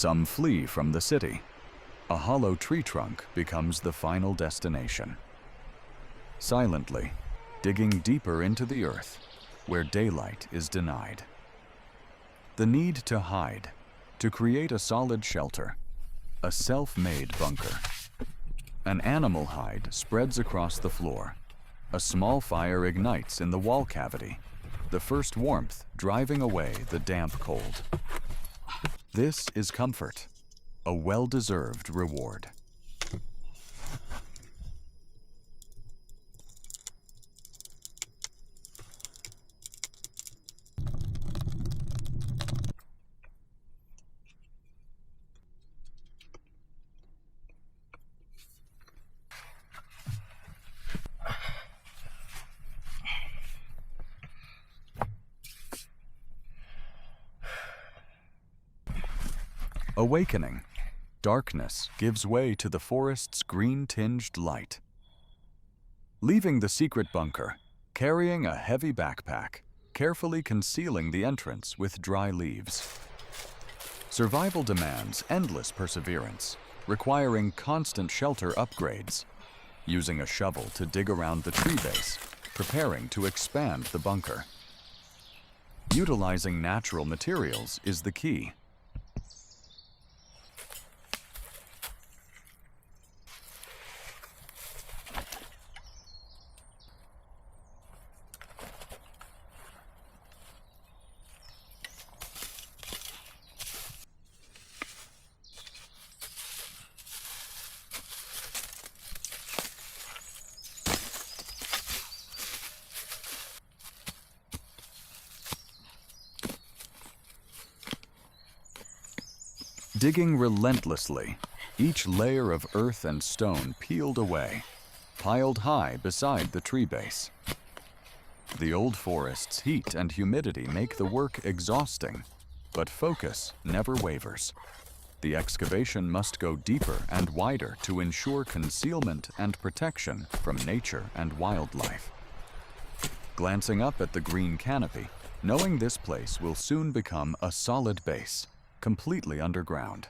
Some flee from the city. A hollow tree trunk becomes the final destination. Silently, digging deeper into the earth, where daylight is denied. The need to hide, to create a solid shelter, a self-made bunker. An animal hide spreads across the floor. A small fire ignites in the wall cavity, the first warmth driving away the damp cold. This is comfort, a well-deserved reward. Awakening. Darkness gives way to the forest's green-tinged light. Leaving the secret bunker, carrying a heavy backpack, carefully concealing the entrance with dry leaves. Survival demands endless perseverance, requiring constant shelter upgrades. Using a shovel to dig around the tree base, preparing to expand the bunker. Utilizing natural materials is the key. Digging relentlessly, each layer of earth and stone peeled away, piled high beside the tree base. The old forest's heat and humidity make the work exhausting, but focus never wavers. The excavation must go deeper and wider to ensure concealment and protection from nature and wildlife. Glancing up at the green canopy, knowing this place will soon become a solid base, completely underground.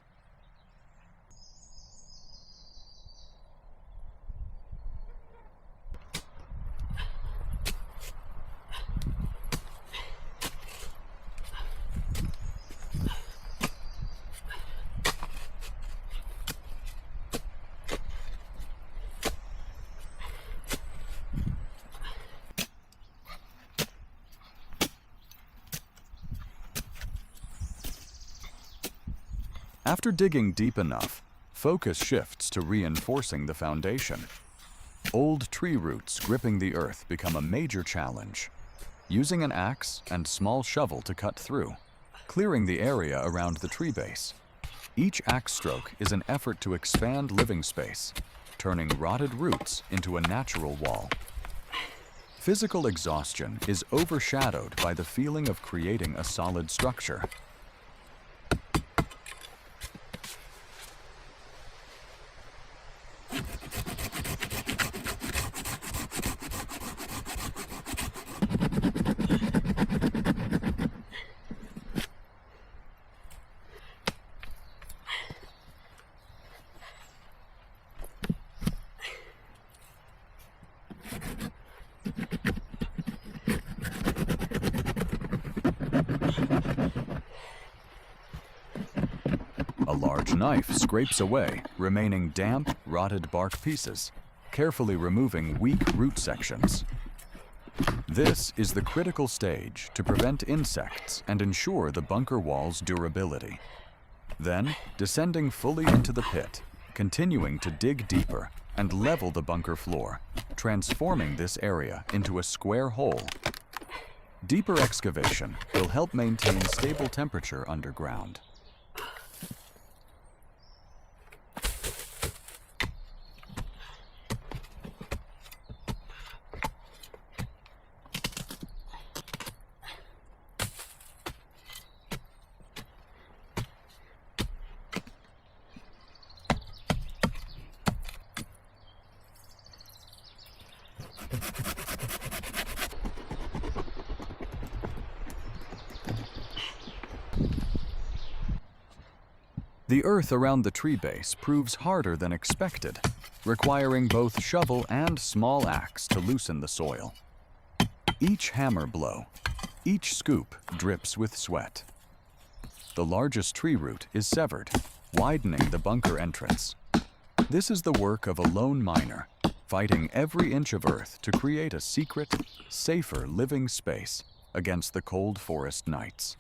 After digging deep enough, focus shifts to reinforcing the foundation. Old tree roots gripping the earth become a major challenge. Using an axe and small shovel to cut through, clearing the area around the tree base. Each axe stroke is an effort to expand living space, turning rotted roots into a natural wall. Physical exhaustion is overshadowed by the feeling of creating a solid structure. A large knife scrapes away remaining damp, rotted bark pieces, carefully removing weak root sections. This is the critical stage to prevent insects and ensure the bunker wall's durability. Then, descending fully into the pit, continuing to dig deeper and level the bunker floor, transforming this area into a square hole. Deeper excavation will help maintain stable temperature underground. The earth around the tree base proves harder than expected, requiring both shovel and small axe to loosen the soil. Each hammer blow, each scoop drips with sweat. The largest tree root is severed, widening the bunker entrance. This is the work of a lone miner, fighting every inch of earth to create a secret, safer living space against the cold forest nights.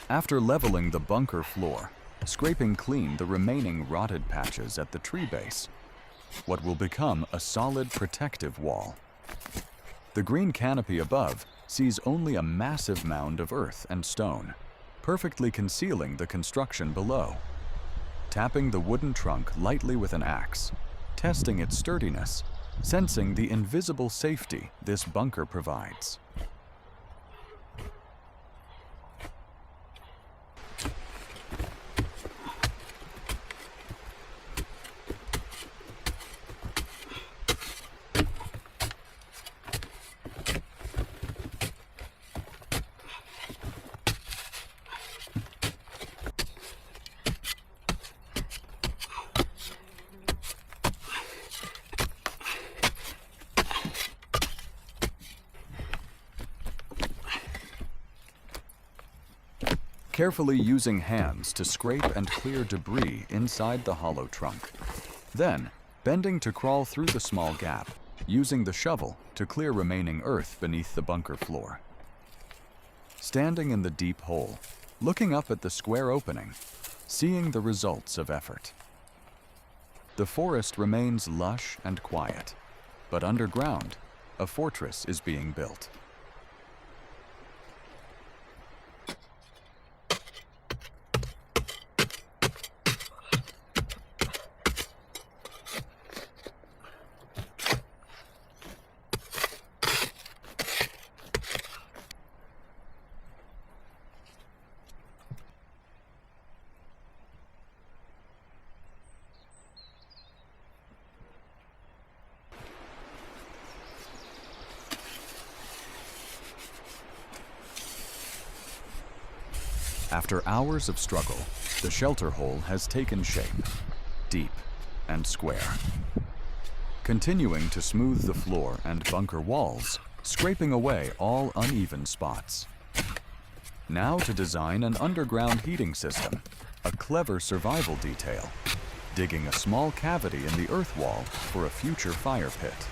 After leveling the bunker floor, scraping clean the remaining rotted patches at the tree base, what will become a solid protective wall. The green canopy above sees only a massive mound of earth and stone, perfectly concealing the construction below. Tapping the wooden trunk lightly with an axe, testing its sturdiness, sensing the invisible safety this bunker provides. Carefully using hands to scrape and clear debris inside the hollow trunk. Then, bending to crawl through the small gap, using the shovel to clear remaining earth beneath the bunker floor. Standing in the deep hole, looking up at the square opening, seeing the results of effort. The forest remains lush and quiet, but underground, a fortress is being built. After hours of struggle, the shelter hole has taken shape, deep and square. Continuing to smooth the floor and bunker walls, scraping away all uneven spots. Now to design an underground heating system, a clever survival detail, digging a small cavity in the earth wall for a future fire pit.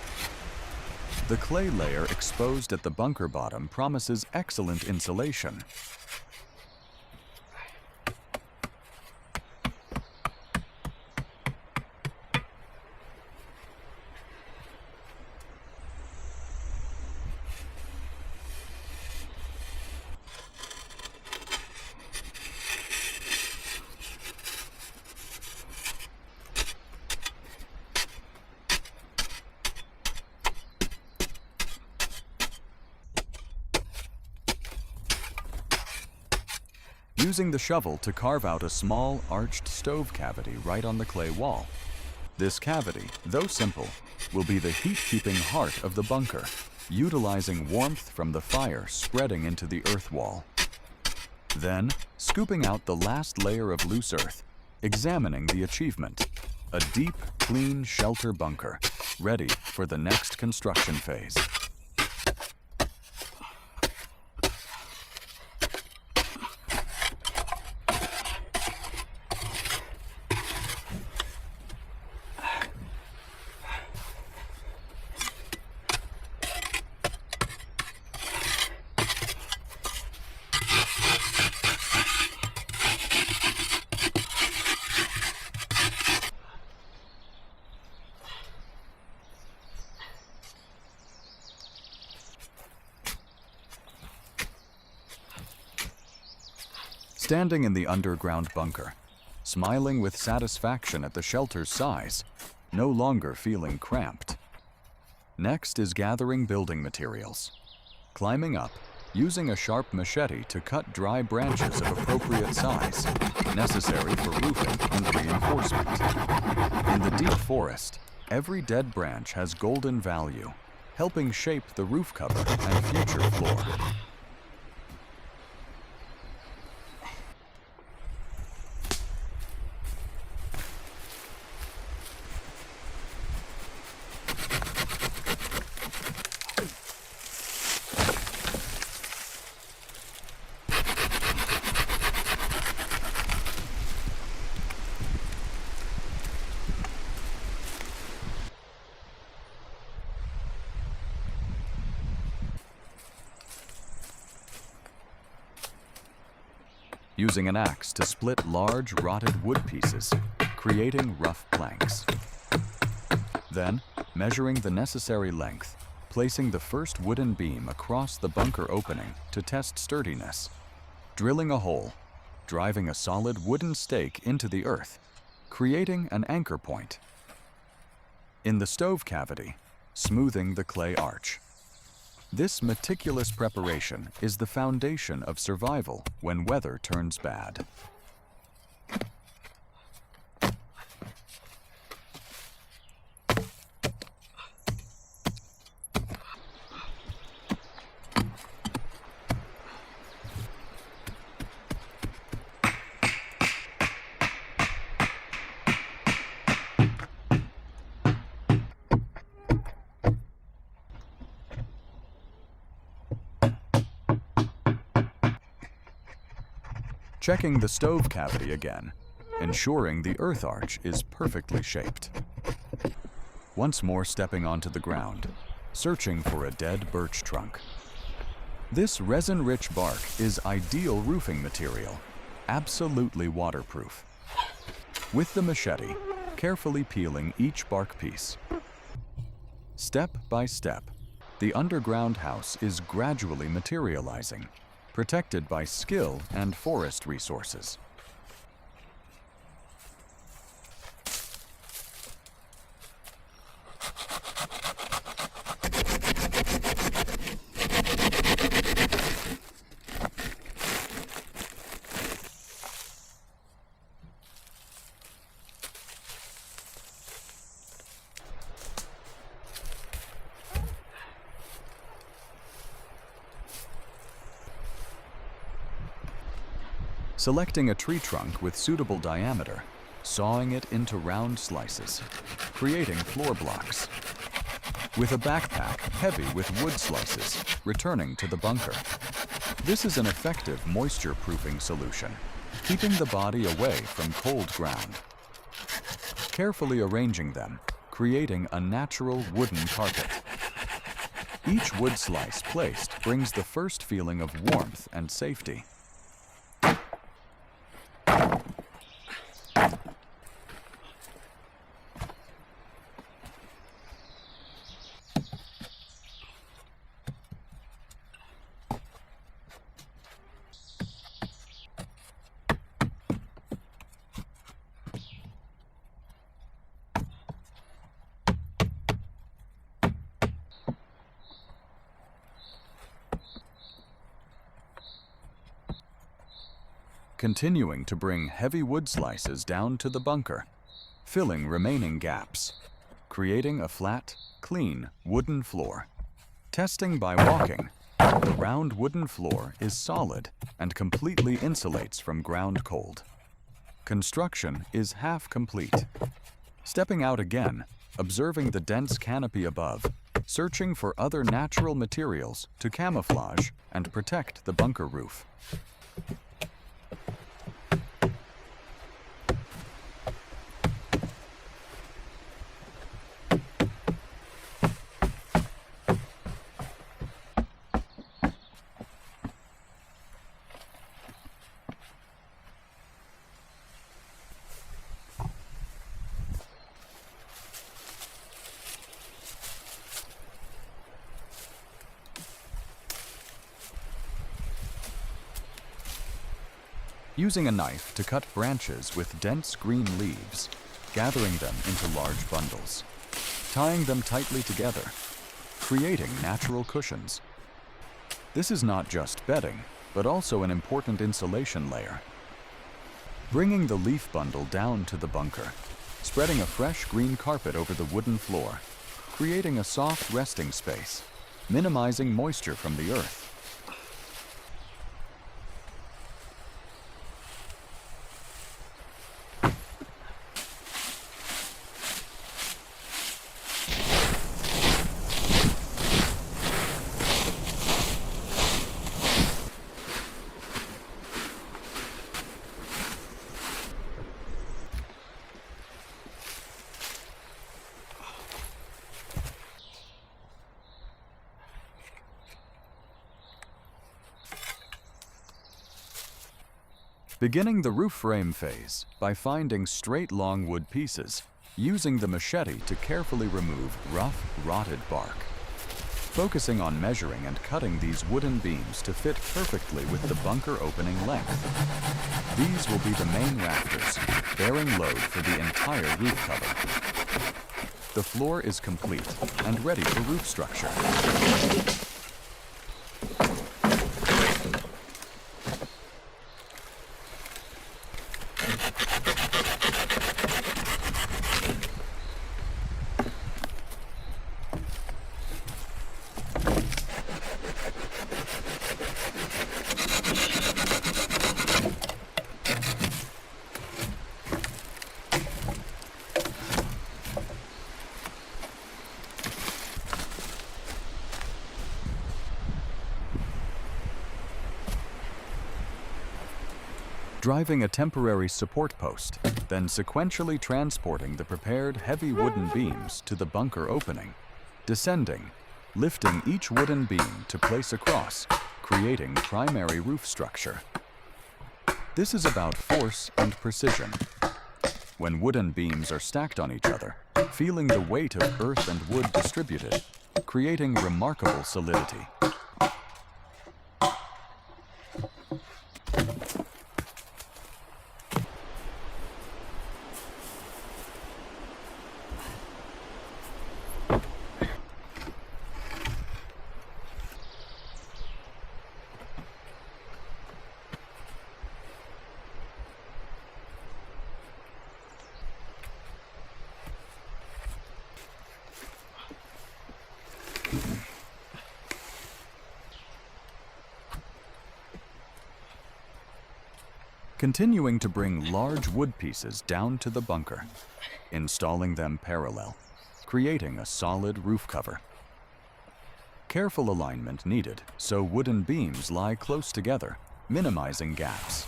The clay layer exposed at the bunker bottom promises excellent insulation. Using the shovel to carve out a small arched stove cavity right on the clay wall. This cavity, though simple, will be the heat-keeping heart of the bunker, utilizing warmth from the fire spreading into the earth wall. Then, scooping out the last layer of loose earth, examining the achievement, a deep, clean shelter bunker, ready for the next construction phase. Standing in the underground bunker, smiling with satisfaction at the shelter's size, no longer feeling cramped. Next is gathering building materials. Climbing up, using a sharp machete to cut dry branches of appropriate size, necessary for roofing and reinforcement. In the deep forest, every dead branch has golden value, helping shape the roof cover and future floor. Using an axe to split large rotted wood pieces, creating rough planks. Then, measuring the necessary length, placing the first wooden beam across the bunker opening to test sturdiness. Drilling a hole, driving a solid wooden stake into the earth, creating an anchor point. In the stove cavity, smoothing the clay arch. This meticulous preparation is the foundation of survival when weather turns bad. Checking the stove cavity again, ensuring the earth arch is perfectly shaped. Once more stepping onto the ground, searching for a dead birch trunk. This resin-rich bark is ideal roofing material, absolutely waterproof. With the machete, carefully peeling each bark piece. Step by step, the underground house is gradually materializing, protected by skill and forest resources. Selecting a tree trunk with suitable diameter, sawing it into round slices, creating floor blocks. With a backpack heavy with wood slices, returning to the bunker. This is an effective moisture-proofing solution, keeping the body away from cold ground. Carefully arranging them, creating a natural wooden carpet. Each wood slice placed brings the first feeling of warmth and safety. Continuing to bring heavy wood slices down to the bunker, filling remaining gaps, creating a flat, clean wooden floor. Testing by walking, the round wooden floor is solid and completely insulates from ground cold. Construction is half complete. Stepping out again, observing the dense canopy above, searching for other natural materials to camouflage and protect the bunker roof. using a knife to cut branches with dense green leaves, gathering them into large bundles, tying them tightly together, creating natural cushions. This is not just bedding, but also an important insulation layer. Bringing the leaf bundle down to the bunker, spreading a fresh green carpet over the wooden floor, creating a soft resting space, minimizing moisture from the earth. Beginning the roof frame phase by finding straight long wood pieces, using the machete to carefully remove rough, rotted bark. Focusing on measuring and cutting these wooden beams to fit perfectly with the bunker opening length. These will be the main rafters, bearing load for the entire roof cover. The floor is complete and ready for roof structure. Driving a temporary support post, then sequentially transporting the prepared heavy wooden beams to the bunker opening, descending, lifting each wooden beam to place across, creating primary roof structure. This is about force and precision. When wooden beams are stacked on each other, feeling the weight of earth and wood distributed, creating remarkable solidity. Continuing to bring large wood pieces down to the bunker, installing them parallel, creating a solid roof cover. Careful alignment needed so wooden beams lie close together, minimizing gaps.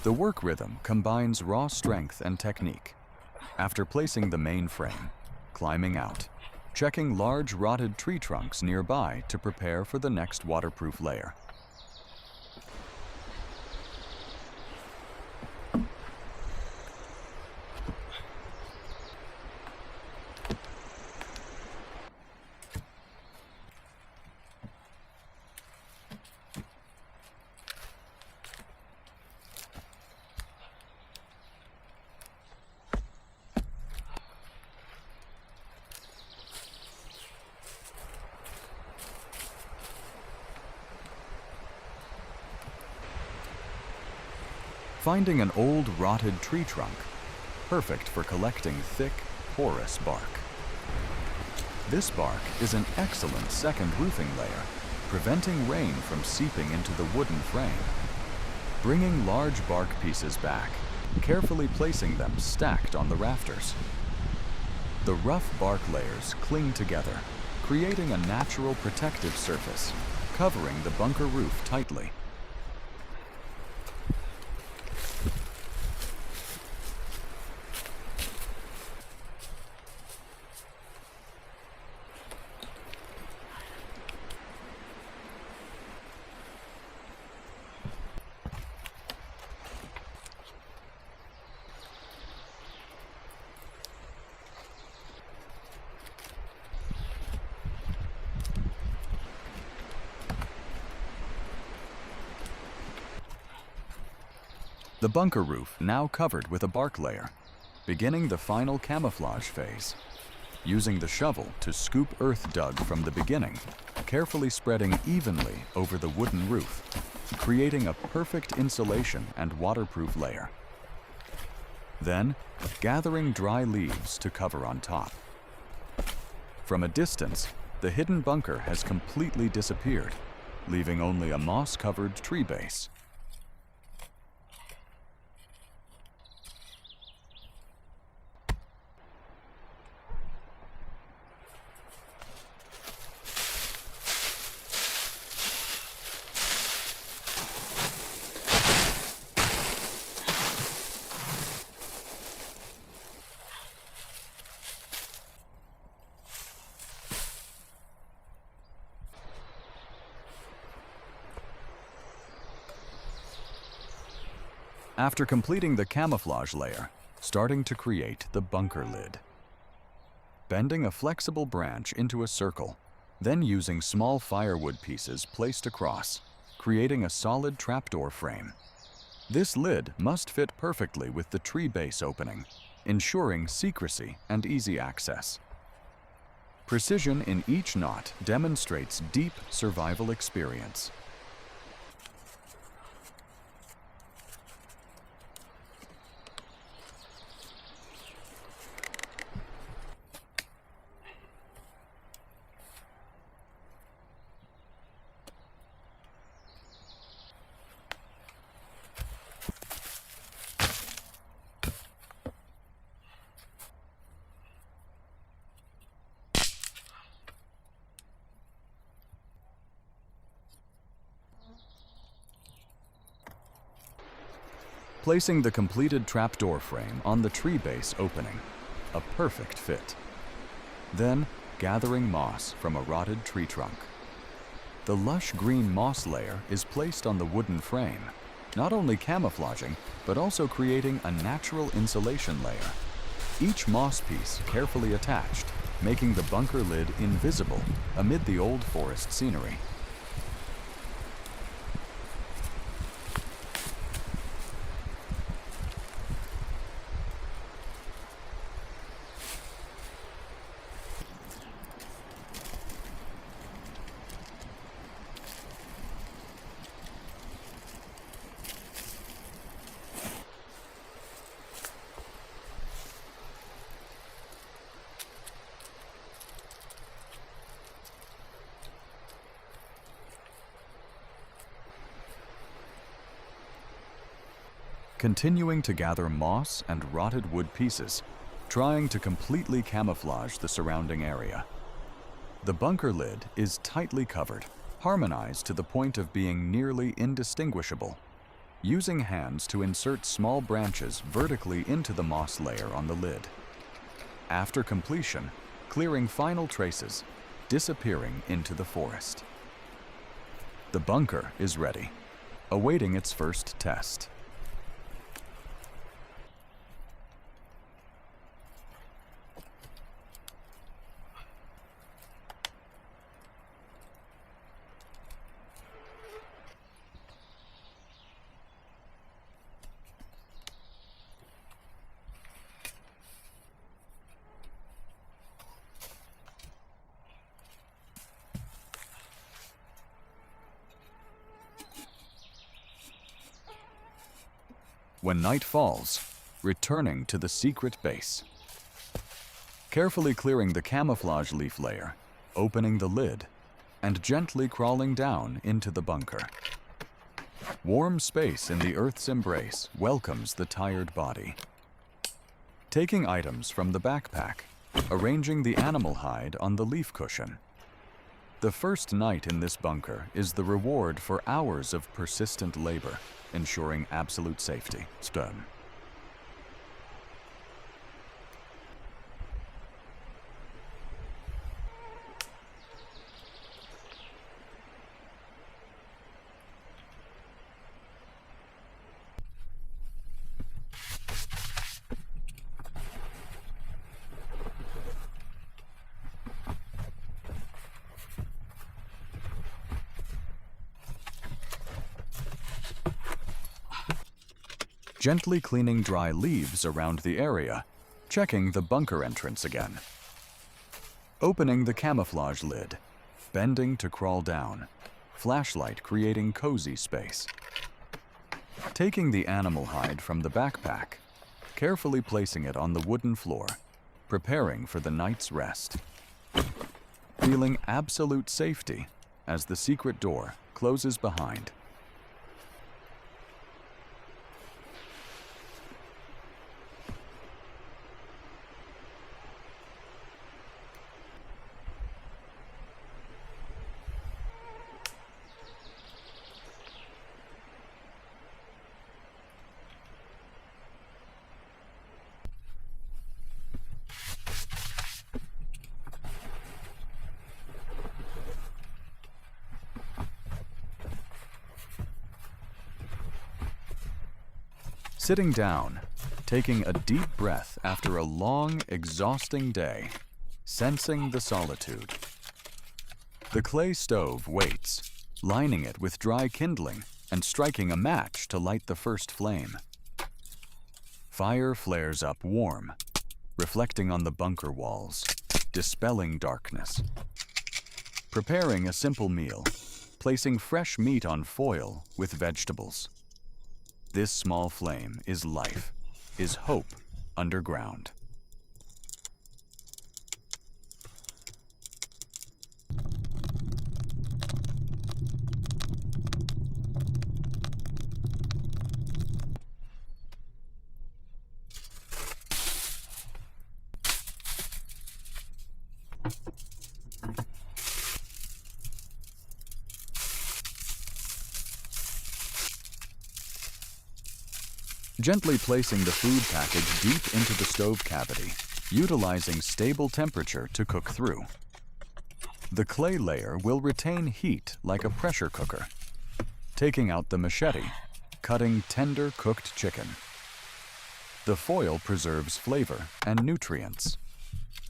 The work rhythm combines raw strength and technique. After placing the main frame, climbing out, checking large rotted tree trunks nearby to prepare for the next waterproof layer. Finding an old rotted tree trunk, perfect for collecting thick, porous bark. This bark is an excellent second roofing layer, preventing rain from seeping into the wooden frame. Bringing large bark pieces back, carefully placing them stacked on the rafters. The rough bark layers cling together, creating a natural protective surface, covering the bunker roof tightly. The bunker roof now covered with a bark layer, beginning the final camouflage phase. Using the shovel to scoop earth dug from the beginning, carefully spreading evenly over the wooden roof, creating a perfect insulation and waterproof layer. Then, gathering dry leaves to cover on top. From a distance, the hidden bunker has completely disappeared, leaving only a moss-covered tree base. After completing the camouflage layer, starting to create the bunker lid. Bending a flexible branch into a circle, then using small firewood pieces placed across, creating a solid trapdoor frame. This lid must fit perfectly with the tree base opening, ensuring secrecy and easy access. Precision in each knot demonstrates deep survival experience. Placing the completed trapdoor frame on the tree base opening, a perfect fit. Then, gathering moss from a rotted tree trunk. The lush green moss layer is placed on the wooden frame, not only camouflaging, but also creating a natural insulation layer. Each moss piece carefully attached, making the bunker lid invisible amid the old forest scenery. Continuing to gather moss and rotted wood pieces, trying to completely camouflage the surrounding area. The bunker lid is tightly covered, harmonized to the point of being nearly indistinguishable. Using hands to insert small branches vertically into the moss layer on the lid. After completion, clearing final traces, disappearing into the forest. The bunker is ready, awaiting its first test. When night falls, returning to the secret base. Carefully clearing the camouflage leaf layer, opening the lid, and gently crawling down into the bunker. Warm space in the earth's embrace welcomes the tired body. Taking items from the backpack, arranging the animal hide on the leaf cushion. The first night in this bunker is the reward for hours of persistent labor, ensuring absolute safety. Stone. gently cleaning dry leaves around the area, checking the bunker entrance again. Opening the camouflage lid, bending to crawl down, flashlight creating cozy space. Taking the animal hide from the backpack, carefully placing it on the wooden floor, preparing for the night's rest. Feeling absolute safety as the secret door closes behind. Sitting down, taking a deep breath after a long, exhausting day, sensing the solitude. The clay stove waits, lining it with dry kindling and striking a match to light the first flame. Fire flares up warm, reflecting on the bunker walls, dispelling darkness. Preparing a simple meal, placing fresh meat on foil with vegetables. This small flame is life, is hope underground. Gently placing the food package deep into the stove cavity, utilizing stable temperature to cook through. The clay layer will retain heat like a pressure cooker. Taking out the machete, cutting tender cooked chicken. The foil preserves flavor and nutrients.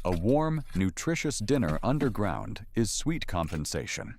A warm, nutritious dinner underground is sweet compensation.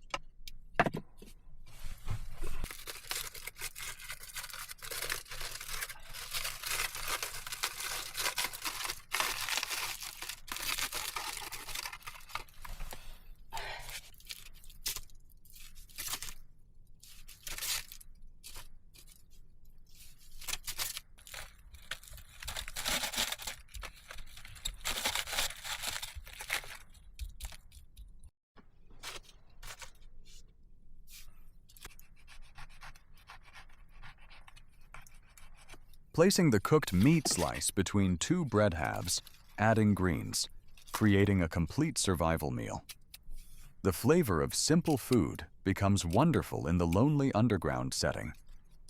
Placing the cooked meat slice between two bread halves, adding greens, creating a complete survival meal. The flavor of simple food becomes wonderful in the lonely underground setting.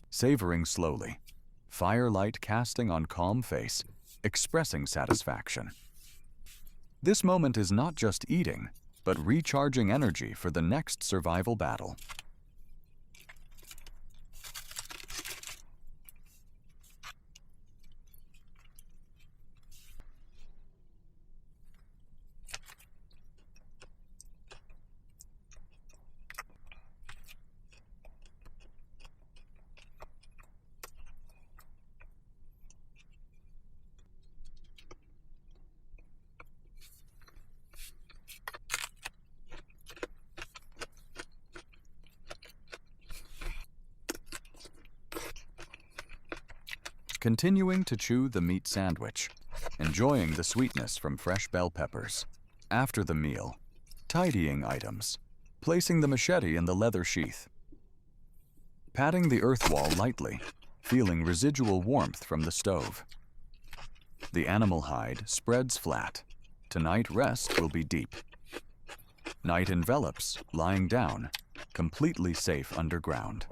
Savoring slowly, firelight casting on calm face, expressing satisfaction. This moment is not just eating, but recharging energy for the next survival battle. Continuing to chew the meat sandwich, enjoying the sweetness from fresh bell peppers. After the meal, tidying items, placing the machete in the leather sheath. Patting the earth wall lightly, feeling residual warmth from the stove. The animal hide spreads flat. Tonight rest will be deep. Night envelops, lying down, completely safe underground.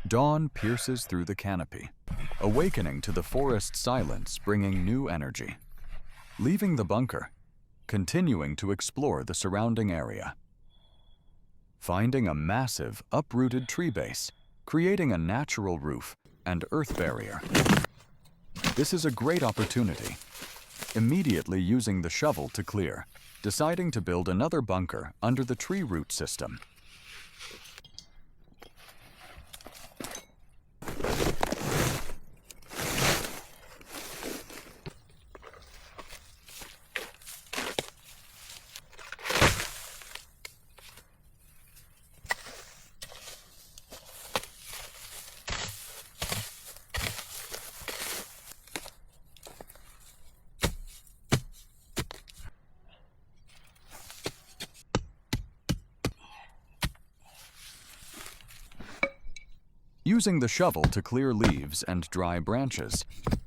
Dawn pierces through the canopy, awakening to the forest silence, bringing new energy. Leaving the bunker, continuing to explore the surrounding area. Finding a massive, uprooted tree base, creating a natural roof and earth barrier. This is a great opportunity. Immediately using the shovel to clear, deciding to build another bunker under the tree root system. Using the shovel to clear leaves and dry branches,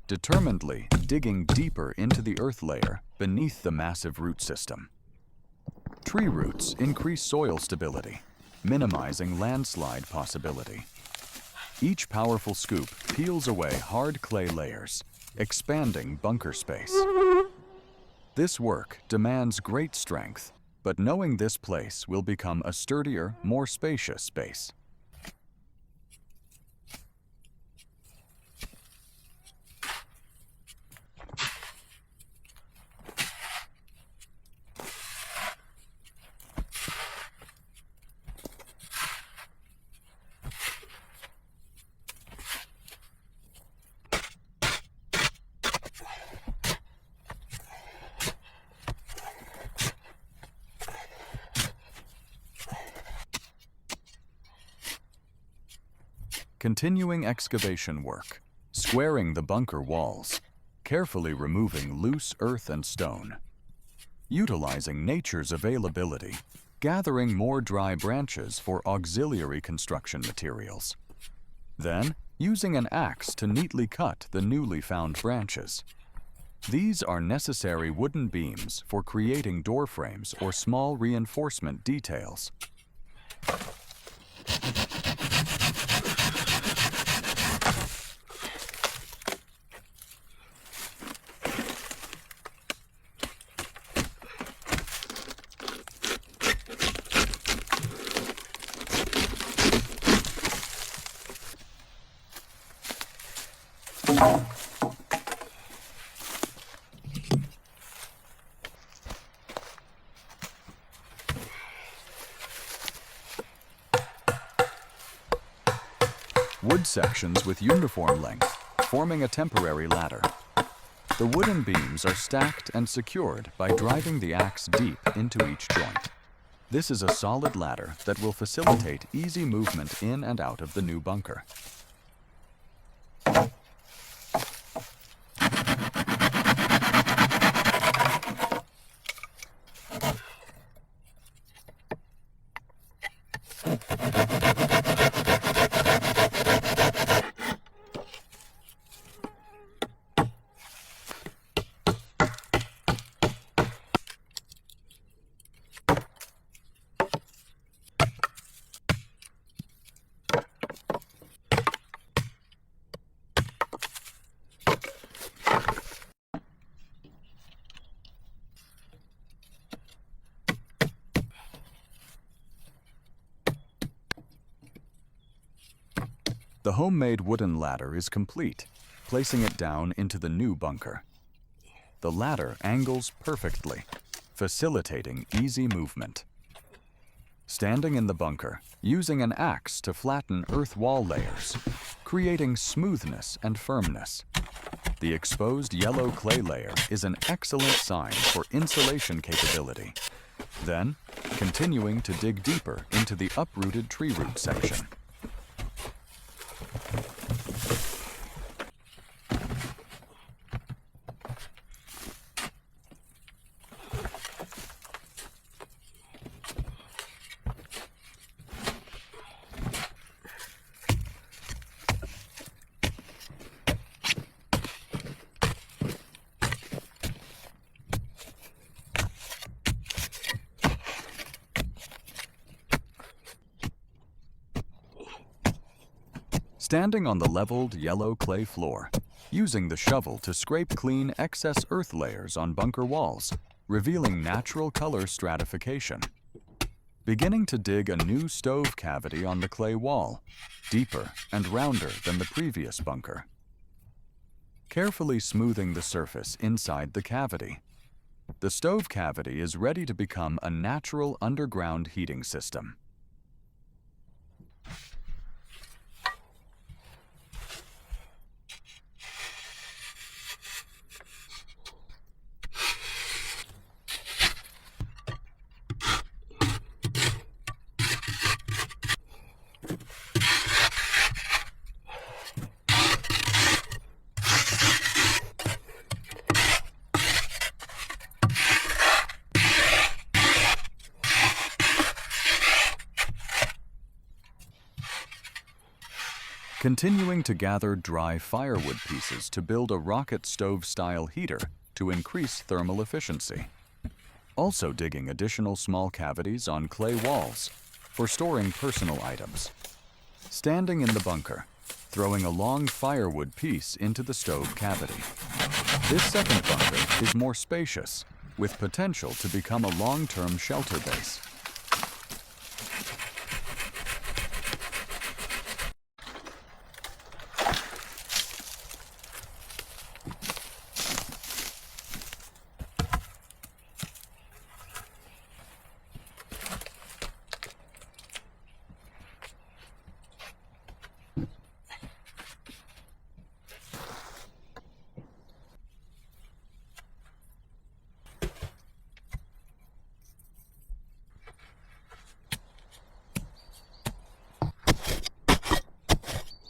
determinedly digging deeper into the earth layer beneath the massive root system. Tree roots increase soil stability, minimizing landslide possibility. Each powerful scoop peels away hard clay layers, expanding bunker space. This work demands great strength, but knowing this place will become a sturdier, more spacious space. Continuing excavation work, squaring the bunker walls, carefully removing loose earth and stone. Utilizing nature's availability, gathering more dry branches for auxiliary construction materials. Then, using an axe to neatly cut the newly found branches. These are necessary wooden beams for creating door frames or small reinforcement details. Wood sections with uniform length, forming a temporary ladder. The wooden beams are stacked and secured by driving the axe deep into each joint. This is a solid ladder that will facilitate easy movement in and out of the new bunker. The homemade wooden ladder is complete, placing it down into the new bunker. The ladder angles perfectly, facilitating easy movement. Standing in the bunker, using an axe to flatten earth wall layers, creating smoothness and firmness. The exposed yellow clay layer is an excellent sign for insulation capability. Then, continuing to dig deeper into the uprooted tree root section. Standing on the leveled yellow clay floor, using the shovel to scrape clean excess earth layers on bunker walls, revealing natural color stratification. Beginning to dig a new stove cavity on the clay wall, deeper and rounder than the previous bunker. Carefully smoothing the surface inside the cavity. The stove cavity is ready to become a natural underground heating system. Continuing to gather dry firewood pieces to build a rocket stove-style heater to increase thermal efficiency. Also digging additional small cavities on clay walls for storing personal items. Standing in the bunker, throwing a long firewood piece into the stove cavity. This second bunker is more spacious, with potential to become a long-term shelter base.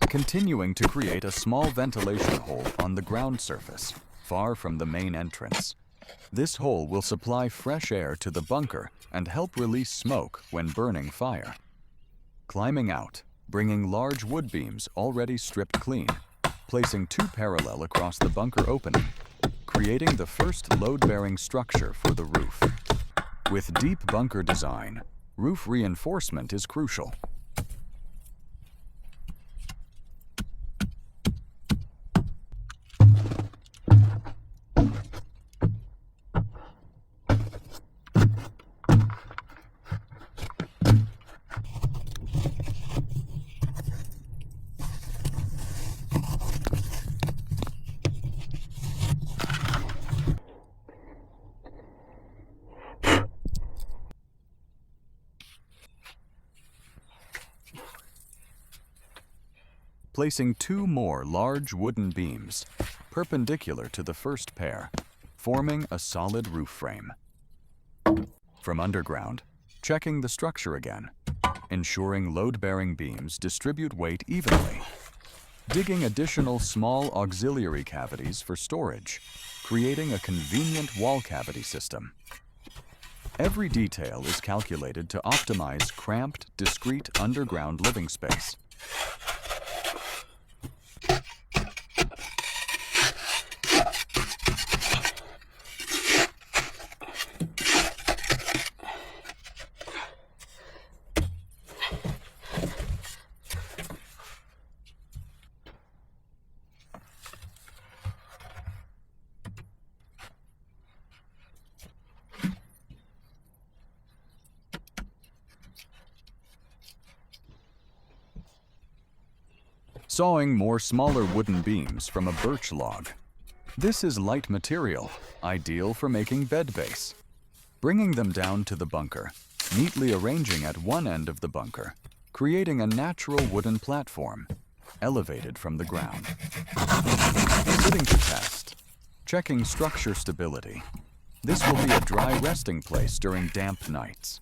Continuing to create a small ventilation hole on the ground surface, far from the main entrance. This hole will supply fresh air to the bunker and help release smoke when burning fire. Climbing out, bringing large wood beams already stripped clean, placing 2 parallel across the bunker opening, creating the first load-bearing structure for the roof. With deep bunker design, roof reinforcement is crucial. Placing 2 more large wooden beams, perpendicular to the first pair, forming a solid roof frame. From underground, checking the structure again, ensuring load-bearing beams distribute weight evenly. Digging additional small auxiliary cavities for storage, creating a convenient wall cavity system. Every detail is calculated to optimize cramped, discrete underground living space. Sawing more smaller wooden beams from a birch log. This is light material, ideal for making bed base. Bringing them down to the bunker, neatly arranging at one end of the bunker, creating a natural wooden platform, elevated from the ground. Sitting to test, checking structure stability. This will be a dry resting place during damp nights.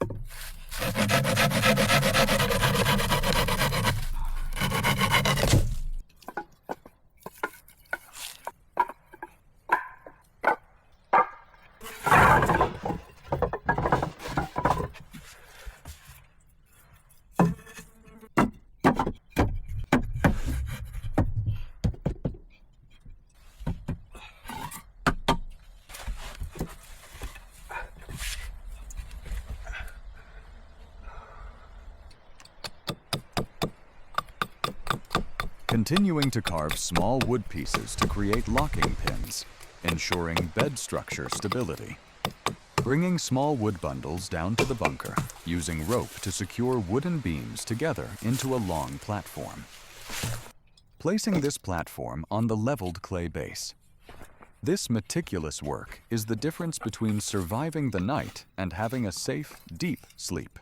continuing to carve small wood pieces to create locking pins, ensuring bed structure stability. Bringing small wood bundles down to the bunker, using rope to secure wooden beams together into a long platform. Placing this platform on the leveled clay base. This meticulous work is the difference between surviving the night and having a safe, deep sleep.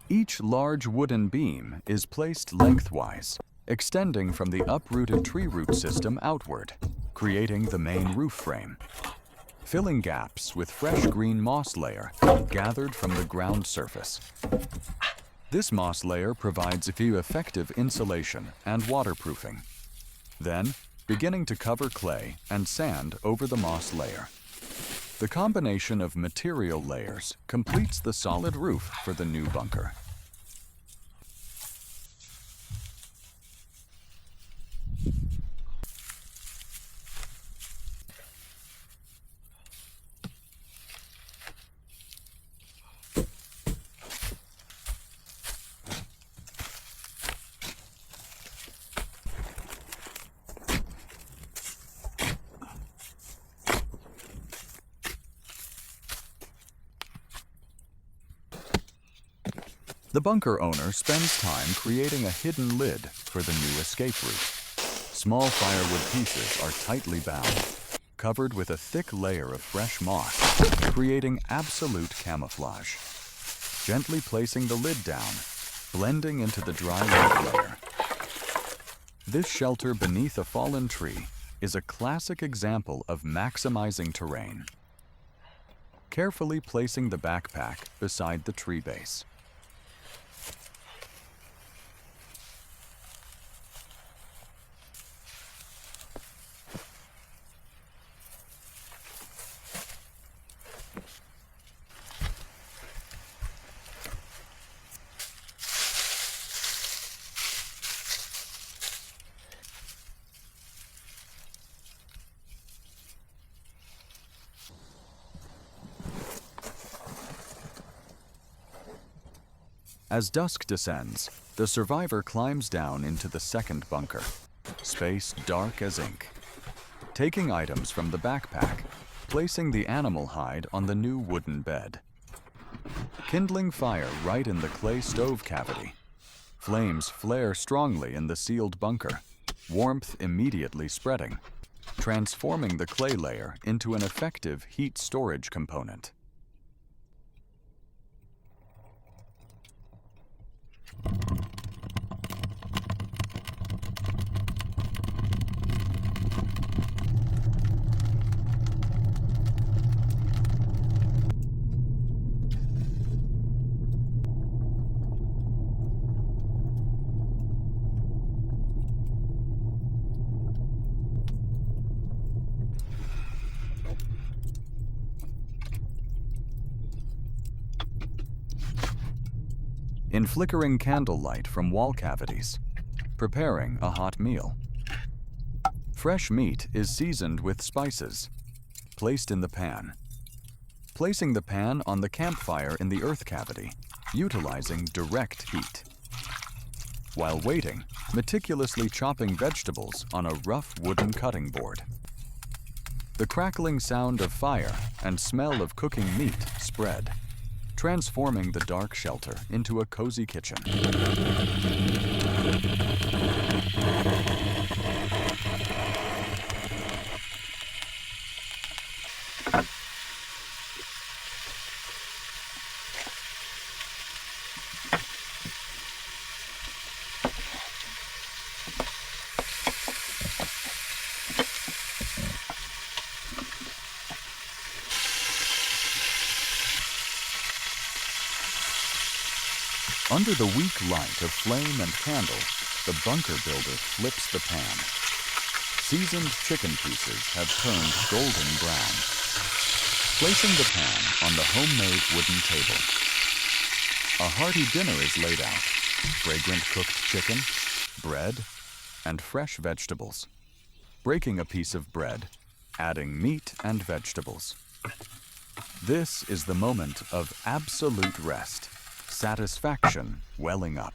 Each large wooden beam is placed lengthwise, extending from the uprooted tree root system outward, creating the main roof frame. Filling gaps with fresh green moss layer gathered from the ground surface. This moss layer provides effective insulation and waterproofing. Then, beginning to cover clay and sand over the moss layer. The combination of material layers completes the solid roof for the new bunker. The bunker owner spends time creating a hidden lid for the new escape route. Small firewood pieces are tightly bound, covered with a thick layer of fresh moss, creating absolute camouflage. Gently placing the lid down, blending into the dry wood layer. This shelter beneath a fallen tree is a classic example of maximizing terrain. Carefully placing the backpack beside the tree base. As dusk descends, the survivor climbs down into the second bunker, space dark as ink. Taking items from the backpack, placing the animal hide on the new wooden bed. Kindling fire right in the clay stove cavity. Flames flare strongly in the sealed bunker, warmth immediately spreading, transforming the clay layer into an effective heat storage component. In flickering candlelight from wall cavities, preparing a hot meal. Fresh meat is seasoned with spices, placed in the pan. Placing the pan on the campfire in the earth cavity, utilizing direct heat. While waiting, meticulously chopping vegetables on a rough wooden cutting board. The crackling sound of fire and smell of cooking meat spread, transforming the dark shelter into a cozy kitchen. Under the weak light of flame and candle, the bunker builder flips the pan. Seasoned chicken pieces have turned golden brown. Placing the pan on the homemade wooden table, a hearty dinner is laid out. Fragrant cooked chicken, bread, and fresh vegetables. Breaking a piece of bread, adding meat and vegetables. This is the moment of absolute rest, satisfaction welling up.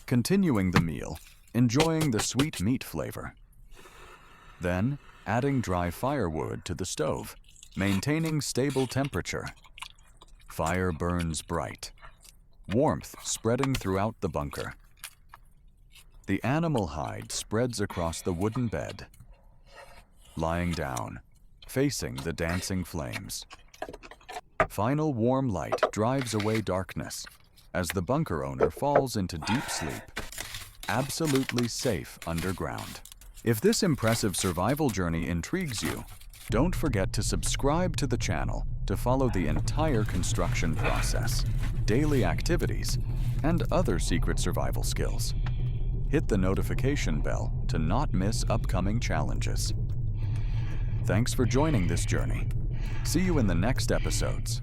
Continuing the meal, enjoying the sweet meat flavor. Then, adding dry firewood to the stove, maintaining stable temperature. Fire burns bright, warmth spreading throughout the bunker. The animal hide spreads across the wooden bed. Lying down, facing the dancing flames. Final warm light drives away darkness as the bunker owner falls into deep sleep, absolutely safe underground. If this impressive survival journey intrigues you, don't forget to subscribe to the channel to follow the entire construction process, daily activities, and other secret survival skills. Hit the notification bell to not miss upcoming challenges. Thanks for joining this journey. See you in the next episodes.